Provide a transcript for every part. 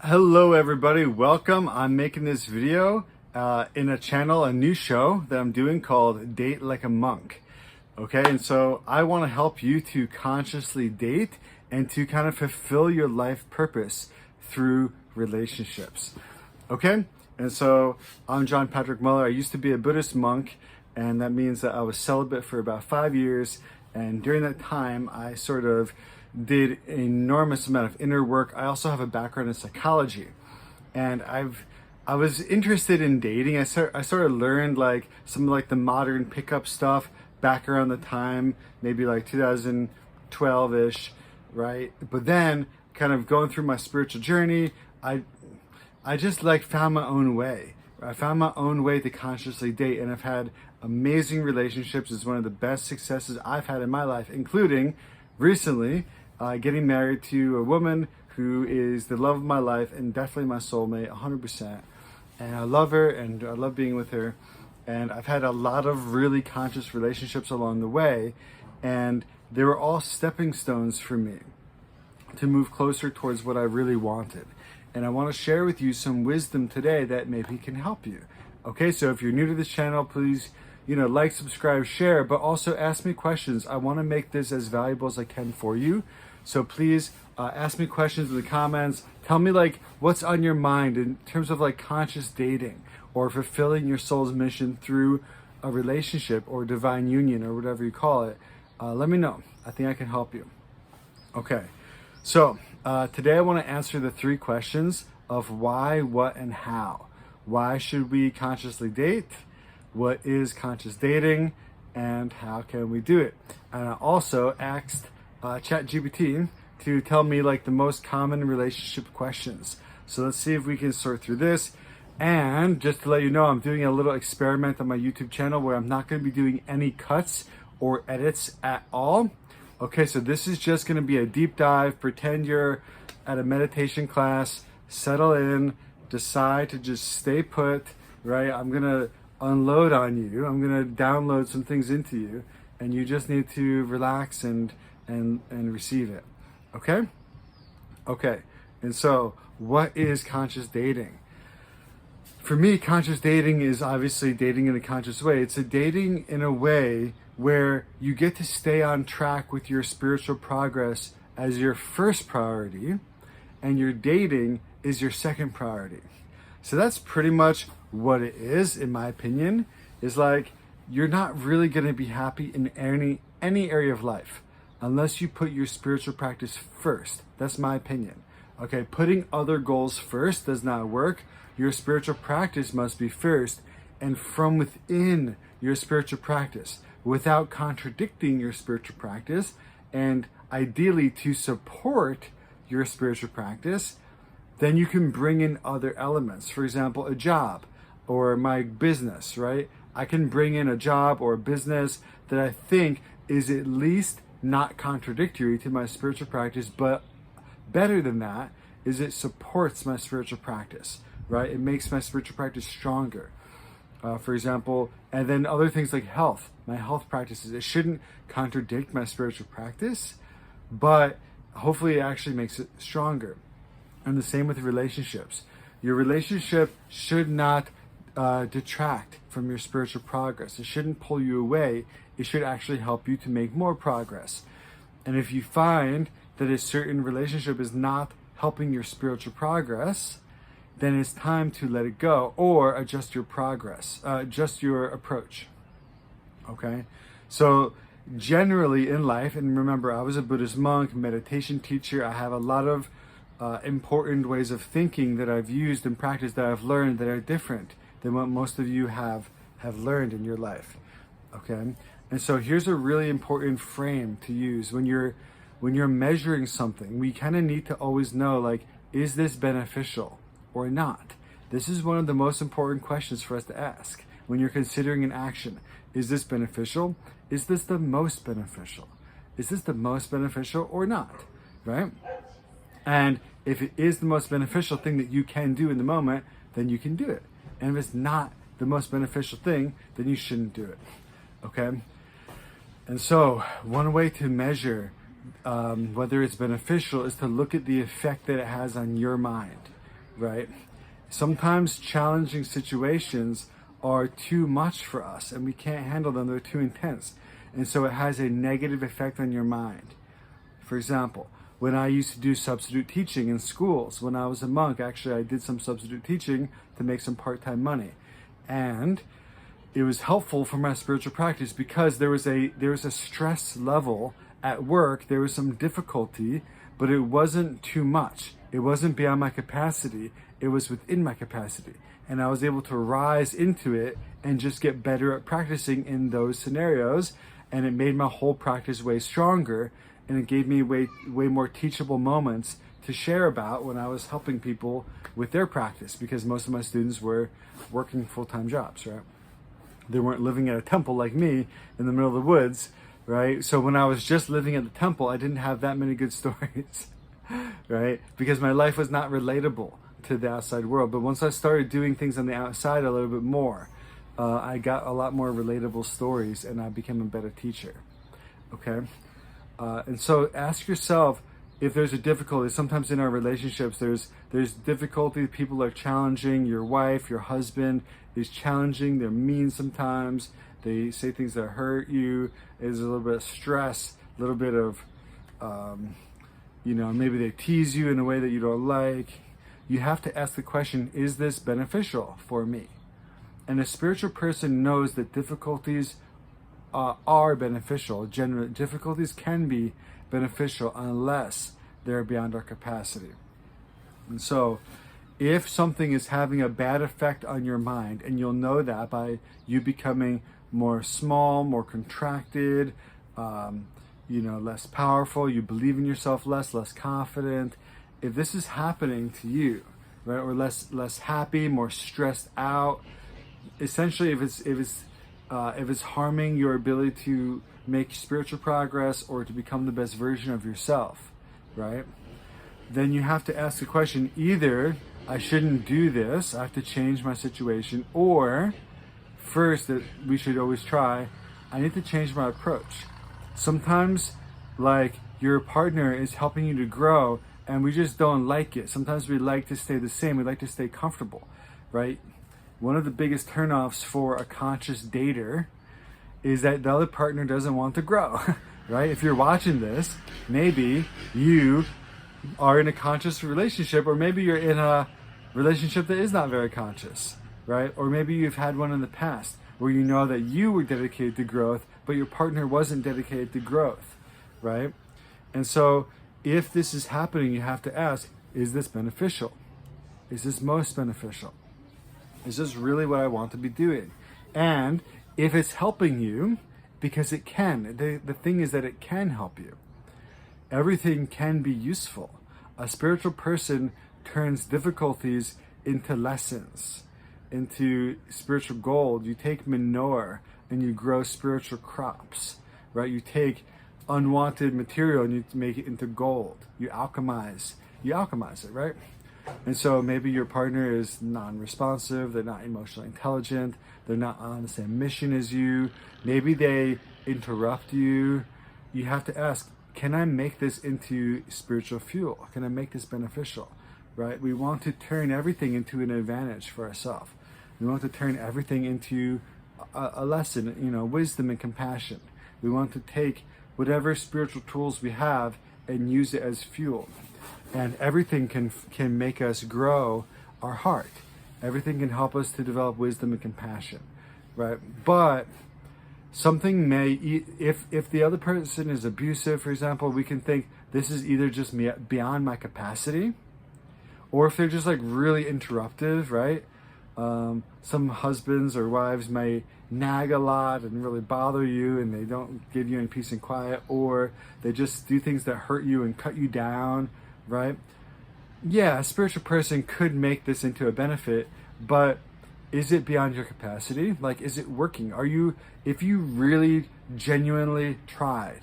Hello everybody, welcome. I'm making this video in a new show that I'm doing called Date Like a Monk. Okay, and so I want to help you to consciously date and to kind of fulfill your life purpose through relationships. Okay, and so I'm John Patrick Mueller. I used to be a Buddhist monk, and that means that I was celibate for about 5 years. And during that time, I sort of did an enormous amount of inner work. I also have a background in psychology, and I was interested in dating. I sort of learned like some of like the modern pickup stuff back around the time, maybe like 2012-ish, right? But then kind of going through my spiritual journey, I just like found my own way. I found my own way to consciously date, and I've had amazing relationships. It's one of the best successes I've had in my life, including recently getting married to a woman who is the love of my life and definitely my soulmate, 100%. And I love her and I love being with her. And I've had a lot of really conscious relationships along the way, and they were all stepping stones for me to move closer towards what I really wanted. And I want to share with you some wisdom today that maybe can help you. Okay, so if you're new to this channel, please, like, subscribe, share, but also ask me questions. I want to make this as valuable as I can for you. So please ask me questions in the comments. Tell me like what's on your mind in terms of like conscious dating or fulfilling your soul's mission through a relationship or divine union or whatever you call it. Let me know. I think I can help you. Okay, so today I want to answer the 3 questions of why, what, and how. Why should we consciously date? What is conscious dating? And how can we do it? And I also asked ChatGPT to tell me like the most common relationship questions. So let's see if we can sort through this. And just to let you know, I'm doing a little experiment on my YouTube channel where I'm not going to be doing any cuts or edits at all. Okay, so this is just going to be a deep dive. Pretend you're at a meditation class, settle in, decide to just stay put, right? I'm going to unload on you. I'm going to download some things into you, and you just need to relax and receive it. Okay? Okay. And so, what is conscious dating? For me, conscious dating is obviously dating in a conscious way. It's a dating in a way where you get to stay on track with your spiritual progress as your first priority, and your dating is your second priority. So that's pretty much what it is, in my opinion. Is like you're not really going to be happy in any area of life unless you put your spiritual practice first. That's my opinion. Okay, putting other goals first does not work. Your spiritual practice must be first, and from within your spiritual practice, without contradicting your spiritual practice, and ideally to support your spiritual practice, then you can bring in other elements. For example, a job or my business, right? I can bring in a job or a business that I think is at least not contradictory to my spiritual practice, but better than that is it supports my spiritual practice, right? It makes my spiritual practice stronger. For example, and then other things like health, my health practices, it shouldn't contradict my spiritual practice, but hopefully it actually makes it stronger. And the same with relationships. Your relationship should not detract from your spiritual progress. It shouldn't pull you away. It should actually help you to make more progress. And if you find that a certain relationship is not helping your spiritual progress, then it's time to let it go or adjust your progress, adjust your approach. Okay? So generally in life, and remember, I was a Buddhist monk, meditation teacher. I have a lot of important ways of thinking that I've used and practiced that I've learned that are different than what most of you have learned in your life. Okay? And so here's a really important frame to use when you're measuring something. We kind of need to always know, like, is this beneficial or not? This is one of the most important questions for us to ask when you're considering an action. Is this beneficial? Is this the most beneficial? Is this the most beneficial or not? Right? And if it is the most beneficial thing that you can do in the moment, then you can do it. And if it's not the most beneficial thing, then you shouldn't do it. Okay? And so one way to measure whether it's beneficial is to look at the effect that it has on your mind. right? Sometimes challenging situations are too much for us and we can't handle them, they're too intense. And so it has a negative effect on your mind. For example, when I used to do substitute teaching in schools, when I was a monk, actually I did some substitute teaching to make some part-time money. And it was helpful for my spiritual practice because there was a stress level at work, there was some difficulty, but it wasn't too much. It wasn't beyond my capacity, it was within my capacity. And I was able to rise into it and just get better at practicing in those scenarios. And it made my whole practice way stronger. And it gave me way more teachable moments to share about when I was helping people with their practice, because most of my students were working full-time jobs, right? They weren't living at a temple like me in the middle of the woods, right? So when I was just living at the temple, I didn't have that many good stories, right? Because my life was not relatable to the outside world. But once I started doing things on the outside a little bit more, I got a lot more relatable stories and I became a better teacher, okay? And so ask yourself if there's a difficulty. Sometimes in our relationships, there's difficulty. People are challenging. Your wife, your husband is challenging. They're mean sometimes. They say things that hurt you. There's a little bit of stress, a little bit of, maybe they tease you in a way that you don't like. You have to ask the question, is this beneficial for me? And a spiritual person knows that difficulties are beneficial. Generally, difficulties can be beneficial unless they're beyond our capacity. And so if something is having a bad effect on your mind, and you'll know that by you becoming more small, more contracted, less powerful, you believe in yourself less confident. If this is happening to you, right, or less happy, more stressed out, essentially if it's harming your ability to make spiritual progress or to become the best version of yourself, right? Then you have to ask the question, either I shouldn't do this, I have to change my situation, or first, that we should always try, I need to change my approach. Sometimes, like, your partner is helping you to grow and we just don't like it. Sometimes we like to stay the same, we like to stay comfortable, right? One of the biggest turnoffs for a conscious dater is that the other partner doesn't want to grow, right? If you're watching this, maybe you are in a conscious relationship, or maybe you're in a relationship that is not very conscious, right? Or maybe you've had one in the past where you know that you were dedicated to growth, but your partner wasn't dedicated to growth, right? And so if this is happening, you have to ask, is this beneficial? Is this most beneficial? Is this really what I want to be doing? And if it's helping you, because it can, the thing is that it can help you. Everything can be useful. A spiritual person turns difficulties into lessons, into spiritual gold. You take manure and you grow spiritual crops, right? You take unwanted material and you make it into gold. You alchemize it, right? And so maybe your partner is non-responsive, they're not emotionally intelligent, they're not on the same mission as you, maybe they interrupt you. You have to ask, can I make this into spiritual fuel? Can I make this beneficial, right? We want to turn everything into an advantage for ourselves. We want to turn everything into a lesson, wisdom and compassion. We want to take whatever spiritual tools we have and use it as fuel. And everything can make us grow our heart. Everything can help us to develop wisdom and compassion, right? But something if the other person is abusive, for example, we can think this is either just beyond my capacity, or if they're just like really interruptive, right? Some husbands or wives may nag a lot and really bother you, and they don't give you any peace and quiet, or they just do things that hurt you and cut you down, right? Yeah, a spiritual person could make this into a benefit, but is it beyond your capacity? Like, is it working? If you really genuinely tried,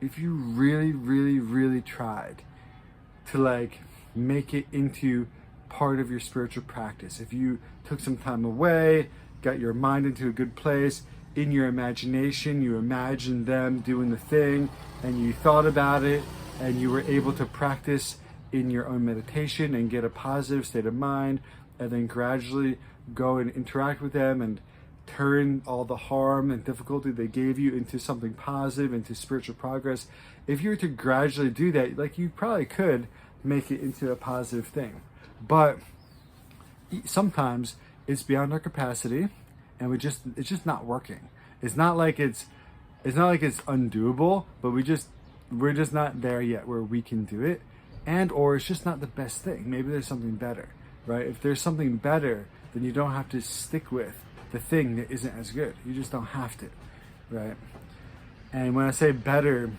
if you really tried to like make it into part of your spiritual practice, if you took some time away, got your mind into a good place, in your imagination, you imagined them doing the thing, and you thought about it, and you were able to practice in your own meditation and get a positive state of mind, and then gradually go and interact with them and turn all the harm and difficulty they gave you into something positive, into spiritual progress. If you were to gradually do that, like, you probably could make it into a positive thing. But sometimes it's beyond our capacity, and it's just not working. It's not like it's undoable, but we're just not there yet where we can do it, and or it's just not the best thing. Maybe there's something better, right? If there's something better, then you don't have to stick with the thing that isn't as good. You just don't have to, right? And when I say better,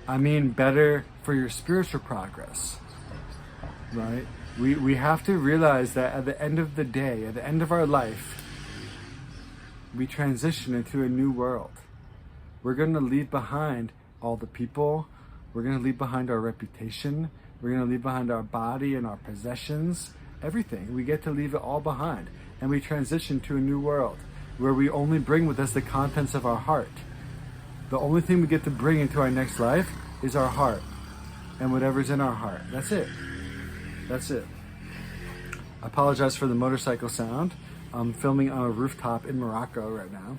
I mean better for your spiritual progress, right? We have to realize that at the end of the day, at the end of our life, we transition into a new world. We're going to leave behind all the people. We're going to leave behind our reputation. We're going to leave behind our body and our possessions, everything. We get to leave it all behind. And we transition to a new world where we only bring with us the contents of our heart. The only thing we get to bring into our next life is our heart and whatever's in our heart. That's it. That's it. I apologize for the motorcycle sound. I'm filming on a rooftop in Morocco right now.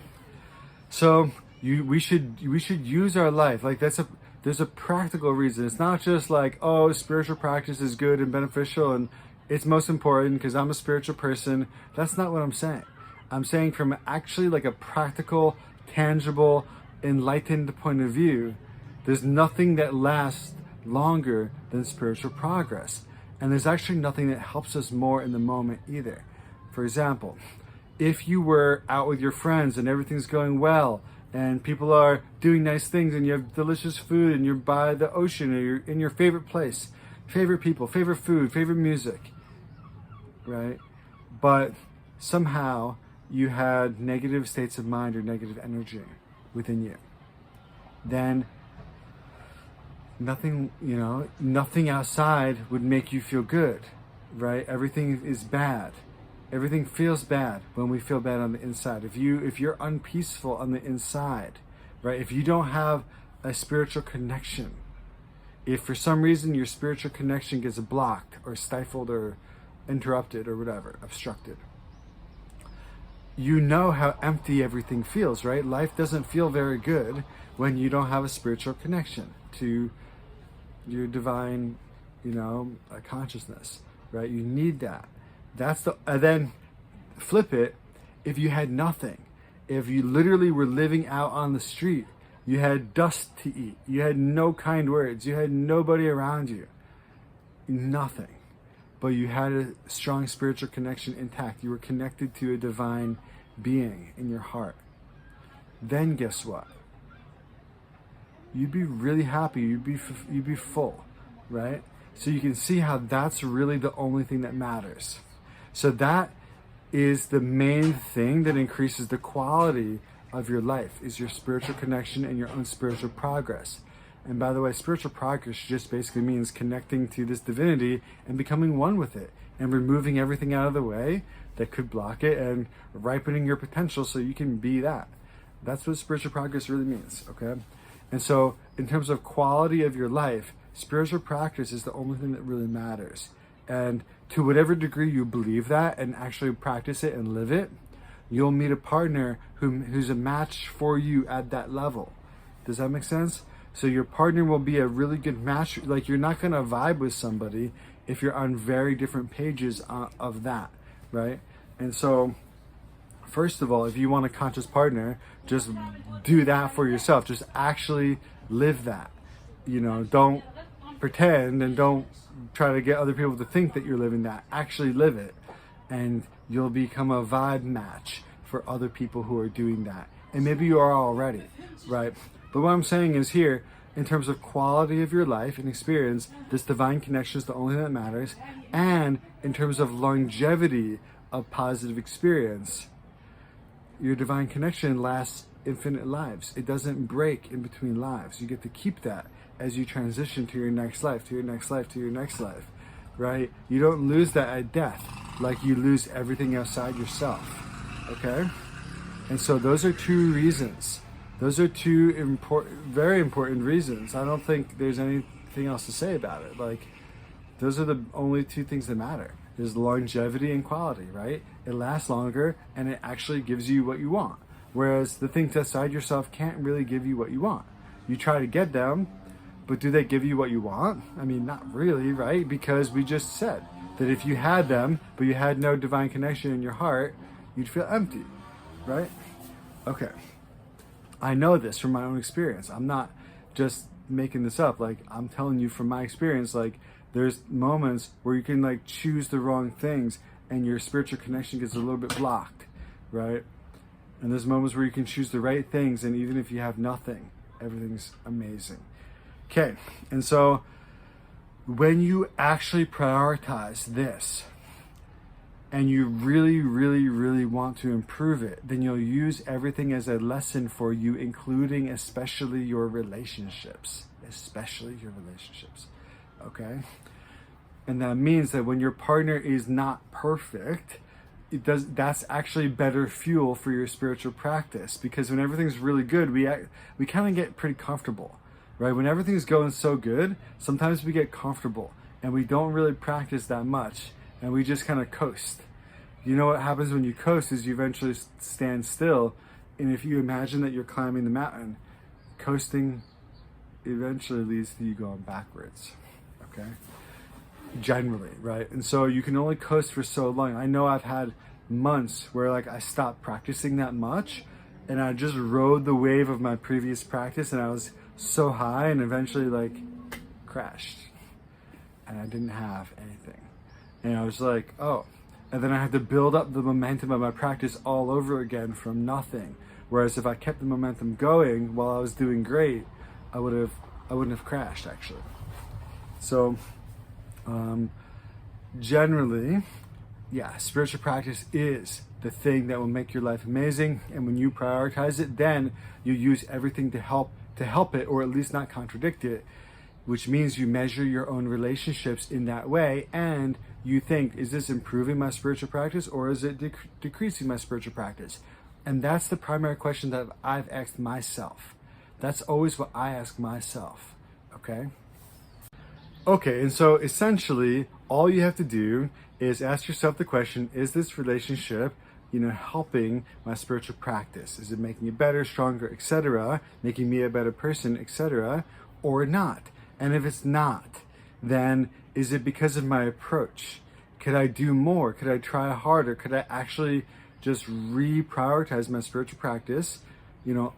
So we should use our life. Like, there's a practical reason. It's not just like, oh, spiritual practice is good and beneficial and it's most important because I'm a spiritual person. That's not what I'm saying. I'm saying from actually like a practical, tangible, enlightened point of view, there's nothing that lasts longer than spiritual progress. And there's actually nothing that helps us more in the moment either. For example, if you were out with your friends and everything's going well and people are doing nice things and you have delicious food and you're by the ocean or you're in your favorite place, favorite people, favorite food, favorite music, right? But somehow you had negative states of mind or negative energy within you, then nothing outside would make you feel good, right? Everything is bad. Everything feels bad when we feel bad on the inside. If you're unpeaceful on the inside, right? If you don't have a spiritual connection, if for some reason your spiritual connection gets blocked or stifled or interrupted or whatever, obstructed, you know how empty everything feels, right? Life doesn't feel very good when you don't have a spiritual connection to your divine, consciousness, right? You need that. And then flip it. If you had nothing, if you literally were living out on the street, you had dust to eat, you had no kind words, you had nobody around you, nothing, but you had a strong spiritual connection intact. You were connected to a divine being in your heart. Then guess what? You'd be really happy. You'd be full, right? So you can see how that's really the only thing that matters. So that is the main thing that increases the quality of your life, is your spiritual connection and your own spiritual progress. And by the way, spiritual progress just basically means connecting to this divinity and becoming one with it and removing everything out of the way that could block it and ripening your potential so you can be that. That's what spiritual progress really means, okay? And so in terms of quality of your life, spiritual practice is the only thing that really matters. And to whatever degree you believe that and actually practice it and live it, you'll meet a partner who's a match for you at that level. Does that make sense? So your partner will be a really good match. Like, you're not going to vibe with somebody if you're on very different pages of that, right? And so, first of all, if you want a conscious partner, just do that for yourself. Just actually live that. Don't pretend and don't try to get other people to think that you're living that. Actually live it. And you'll become a vibe match for other people who are doing that. And maybe you are already, right? But what I'm saying is here, in terms of quality of your life and experience, this divine connection is the only thing that matters. And in terms of longevity of positive experience, your divine connection lasts infinite lives. It doesn't break in between lives. You get to keep that as you transition to your next life, to your next life, to your next life, right? You don't lose that at death like you lose everything outside yourself, okay? And so those are two reasons. Those are two very important reasons. I don't think there's anything else to say about it. Like, Those are the only two things that matter. There's longevity and quality, right? It lasts longer and it actually gives you what you want. Whereas the things outside yourself can't really give you what you want. You try to get them, but do they give you what you want? I mean, not really, right? Because we just said that if you had them, but you had no divine connection in your heart, you'd feel empty, right? Okay. I know this from my own experience. I'm not just making this up. Like, I'm telling you from my experience, like, there's moments where you can like choose the wrong things and your spiritual connection gets a little bit blocked, right? And there's moments where you can choose the right things, and even if you have nothing, everything's amazing. Okay, and so when you actually prioritize this and you really, really, really want to improve it, then you'll use everything as a lesson for you, including especially your relationships, okay? And that means that when your partner is not perfect, that's actually better fuel for your spiritual practice, because when everything's really good, we kind of get pretty comfortable, right? When everything's going so good, sometimes we get comfortable and we don't really practice that much and we just kind of coast. You know what happens when you coast is you eventually stand still, and if you imagine that you're climbing the mountain, coasting eventually leads to you going backwards, okay? Generally, right? And so you can only coast for so long. I know I've had months where like I stopped practicing that much and I just rode the wave of my previous practice and I was so high and eventually like crashed and I didn't have anything. And I was like, oh, and then I had to build up the momentum of my practice all over again from nothing. Whereas if I kept the momentum going while I was doing great, I wouldn't have crashed actually. So generally, yeah, spiritual practice is the thing that will make your life amazing. And when you prioritize it, then you use everything to help it, or at least not contradict it, which means you measure your own relationships in that way. And you think, is this improving my spiritual practice or is it decreasing my spiritual practice? And that's the primary question that I've asked myself. That's always what I ask myself, okay? Okay, and so essentially, all you have to do is ask yourself the question, is this relationship, helping my spiritual practice? Is it making it better, stronger, etc., making me a better person, etc., or not? And if it's not, then is it because of my approach? Could I do more? Could I try harder? Could I actually just reprioritize my spiritual practice,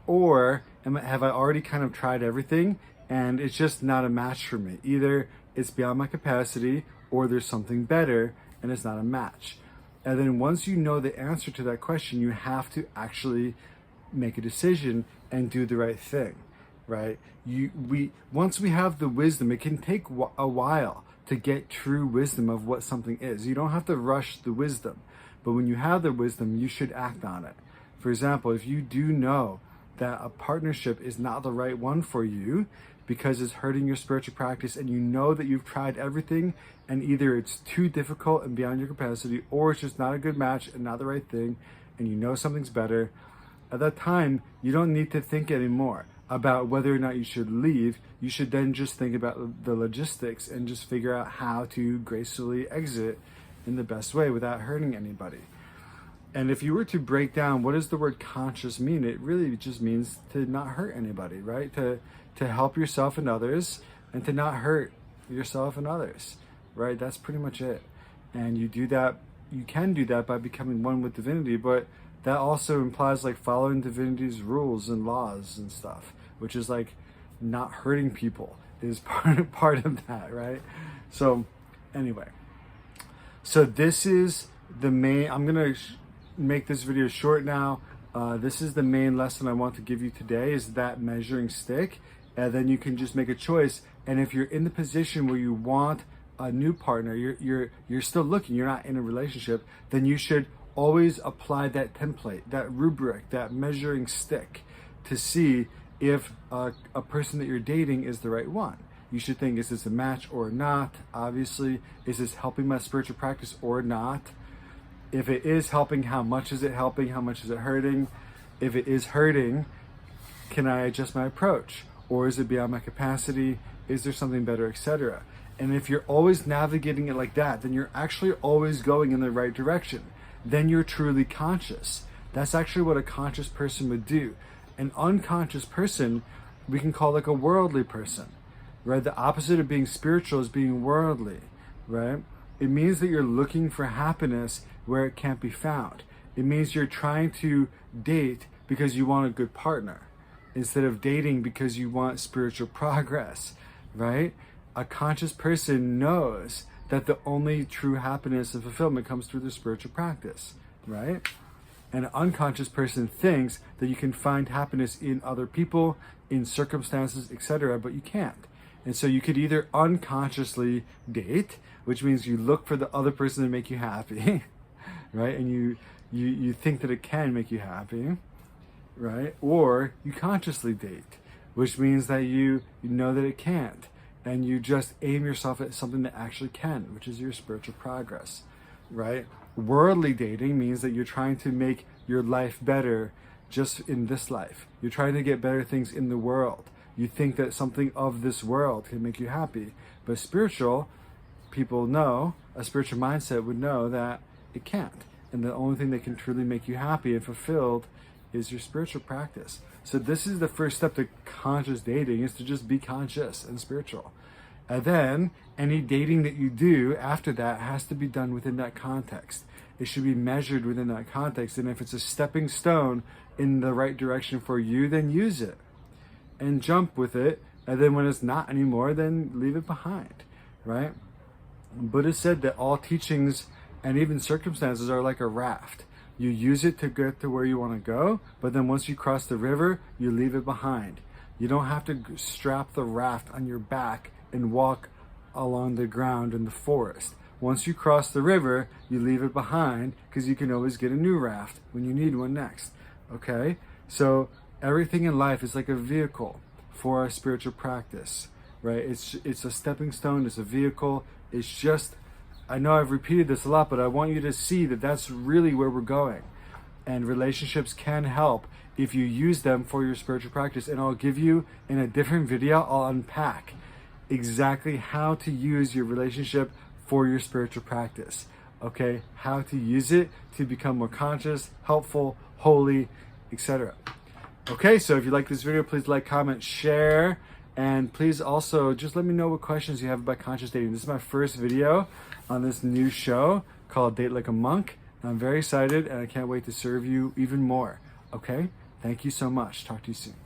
or have I already kind of tried everything and it's just not a match for me? Either it's beyond my capacity or there's something better and it's not a match. And then once you know the answer to that question, you have to actually make a decision and do the right thing, right? Once we have the wisdom, it can take a while to get true wisdom of what something is. You don't have to rush the wisdom, but when you have the wisdom, you should act on it. For example, if you do know that a partnership is not the right one for you because it's hurting your spiritual practice, and you know that you've tried everything and either it's too difficult and beyond your capacity, or it's just not a good match and not the right thing, and you know something's better, at that time, you don't need to think anymore about whether or not you should leave. You should then just think about the logistics and just figure out how to gracefully exit in the best way without hurting anybody. And if you were to break down, what does the word conscious mean? It really just means to not hurt anybody, right? To help yourself and others, and to not hurt yourself and others, right? That's pretty much it. And you can do that by becoming one with divinity, but that also implies like following divinity's rules and laws and stuff, which is like not hurting people is part of that, right? So anyway, so this is the main, I'm going to make this video short now. This is the main lesson I want to give you today, is that measuring stick. And then you can just make a choice. And if you're in the position where you want a new partner, you're still looking, you're not in a relationship, then you should always apply that template, that rubric, that measuring stick to see if a person that you're dating is the right one. You should think, is this a match or not? Obviously, is this helping my spiritual practice or not? If it is helping, how much is it helping? How much is it hurting? If it is hurting, can I adjust my approach? Or is it beyond my capacity? Is there something better, etc.? And if you're always navigating it like that, then you're actually always going in the right direction. Then you're truly conscious. That's actually what a conscious person would do. An unconscious person, we can call like a worldly person, right? The opposite of being spiritual is being worldly, right? It means that you're looking for happiness where it can't be found. It means you're trying to date because you want a good partner instead of dating because you want spiritual progress, right? A conscious person knows that the only true happiness and fulfillment comes through the spiritual practice, right? And an unconscious person thinks that you can find happiness in other people, in circumstances, etc., but you can't. And so you could either unconsciously date, which means you look for the other person to make you happy, right? And you think that it can make you happy, right? Or you consciously date, which means that you know that it can't. And you just aim yourself at something that actually can, which is your spiritual progress, right? Worldly dating means that you're trying to make your life better just in this life. You're trying to get better things in the world. You think that something of this world can make you happy. But spiritual people know, a spiritual mindset would know that it can't. And the only thing that can truly make you happy and fulfilled is your spiritual practice. So this is the first step to conscious dating, is to just be conscious and spiritual. And then any dating that you do after that has to be done within that context. It should be measured within that context. And if it's a stepping stone in the right direction for you, then use it and jump with it. And then when it's not anymore, then leave it behind, right? Buddha said that all teachings and even circumstances are like a raft. You use it to get to where you want to go, but then once you cross the river, you leave it behind. You don't have to strap the raft on your back and walk along the ground in the forest. Once you cross the river, you leave it behind because you can always get a new raft when you need one next, okay? So everything in life is like a vehicle for our spiritual practice, right? It's a stepping stone, it's a vehicle. It's just, I know I've repeated this a lot, but I want you to see that that's really where we're going. And relationships can help if you use them for your spiritual practice. And I'll give you, in a different video, I'll unpack exactly how to use your relationship for your spiritual practice. Okay? How to use it to become more conscious, helpful, holy, etc. Okay, so if you like this video, please like, comment, share. And please also just let me know what questions you have about conscious dating. This is my first video on this new show called Date Like a Monk. I'm very excited and I can't wait to serve you even more. Okay? Thank you so much. Talk to you soon.